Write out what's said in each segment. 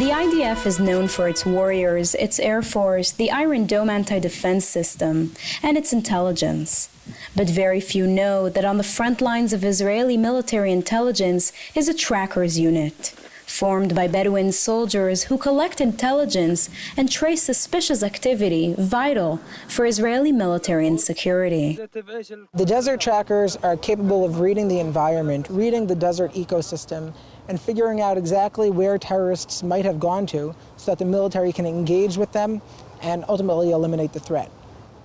The IDF is known for its warriors, its air force, the Iron Dome anti-defense system, and its intelligence. But very few know that on the front lines of Israeli military intelligence is a trackers unit, formed by Bedouin soldiers who collect intelligence and trace suspicious activity vital for Israeli military and security. The desert trackers are capable of reading the environment, reading the desert ecosystem, and figuring out exactly where terrorists might have gone to so that the military can engage with them and ultimately eliminate the threat.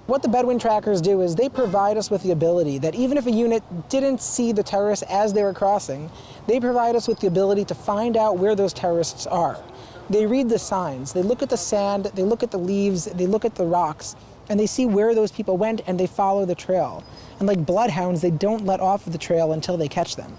What the Bedouin trackers do is they provide us with the ability that even if a unit didn't see the terrorists as they were crossing, they provide us with the ability to find out where those terrorists are. They read the signs, they look at the sand, they look at the leaves, they look at the rocks, and they see where those people went and they follow the trail. And like bloodhounds, they don't let off of the trail until they catch them.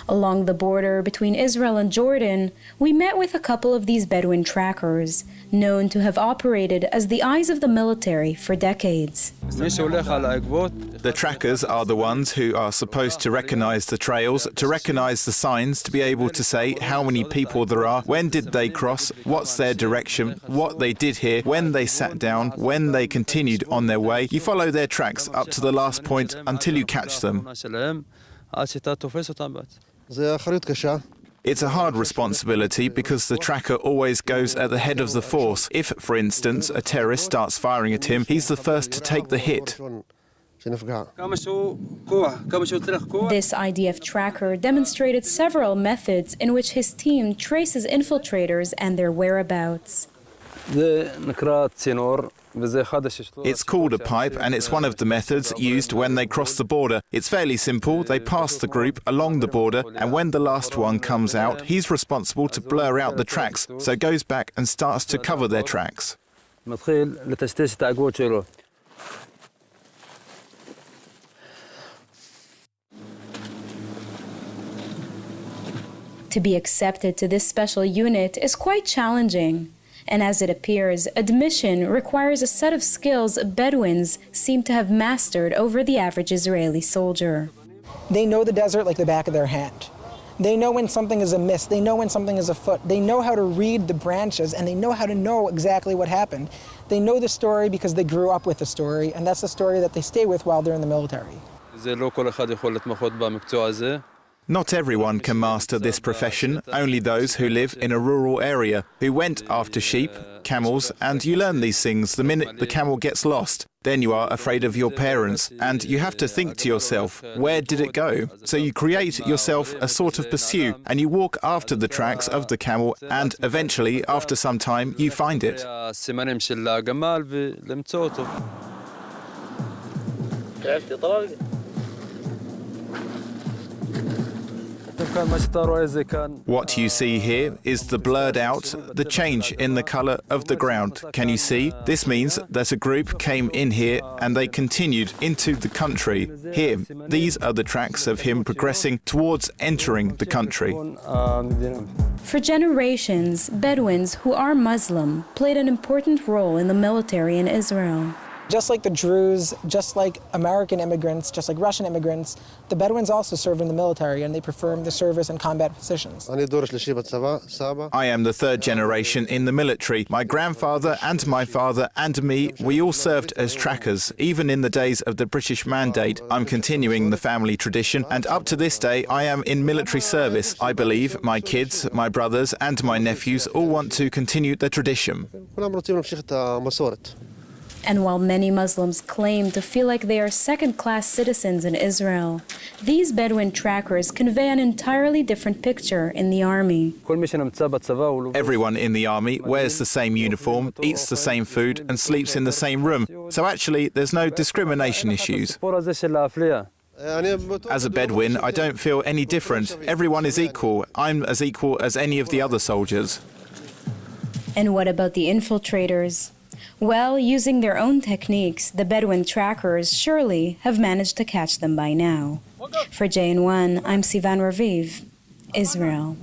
Along the border between Israel and Jordan, we met with a couple of these Bedouin trackers, known to have operated as the eyes of the military for decades. The trackers are the ones who are supposed to recognize the trails, to recognize the signs, to be able to say how many people there are, when did they cross, what's their direction, what they did here, when they sat down, when they continued on their way. You follow their tracks up to the last point until you catch them. It's a hard responsibility because the tracker always goes at the head of the force. If, for instance, a terrorist starts firing at him, he's the first to take the hit. This IDF tracker demonstrated several methods in which his team traces infiltrators and their whereabouts. It's called a pipe, and it's one of the methods used when they cross the border. It's fairly simple. They pass the group along the border, and when the last one comes out, he's responsible to blur out the tracks, so goes back and starts to cover their tracks. To be accepted to this special unit is quite challenging. And as it appears, admission requires a set of skills Bedouins seem to have mastered over the average Israeli soldier. They know the desert like the back of their hand. They know when something is amiss, they know when something is afoot, they know how to read the branches, and they know how to know exactly what happened. They know the story because they grew up with the story, and that's the story that they stay with while they're in the military. Not everyone can master this profession, only those who live in a rural area, who went after sheep, camels, and you learn these things the minute the camel gets lost. Then you are afraid of your parents, and you have to think to yourself, where did it go? So you create yourself a sort of pursuit, and you walk after the tracks of the camel, and eventually, after some time, you find it. What you see here is the blurred out, the change in the color of the ground. Can you see? This means that a group came in here and they continued into the country. Here, these are the tracks of him progressing towards entering the country. For generations, Bedouins who are Muslim played an important role in the military in Israel. Just like the Druze, just like American immigrants, just like Russian immigrants, the Bedouins also served in the military, and they performed the service in combat positions. I am the third generation in the military. My grandfather and my father and me, we all served as trackers, even in the days of the British Mandate. I'm continuing the family tradition, and up to this day, I am in military service. I believe my kids, my brothers, and my nephews all want to continue the tradition. And while many Muslims claim to feel like they are second-class citizens in Israel, these Bedouin trackers convey an entirely different picture in the army. Everyone in the army wears the same uniform, eats the same food, and sleeps in the same room. So actually, there's no discrimination issues. As a Bedouin, I don't feel any different. Everyone is equal. I'm as equal as any of the other soldiers. And what about the infiltrators? Well, using their own techniques, the Bedouin trackers surely have managed to catch them by now. For JN1, I'm Sivan Raviv, Israel.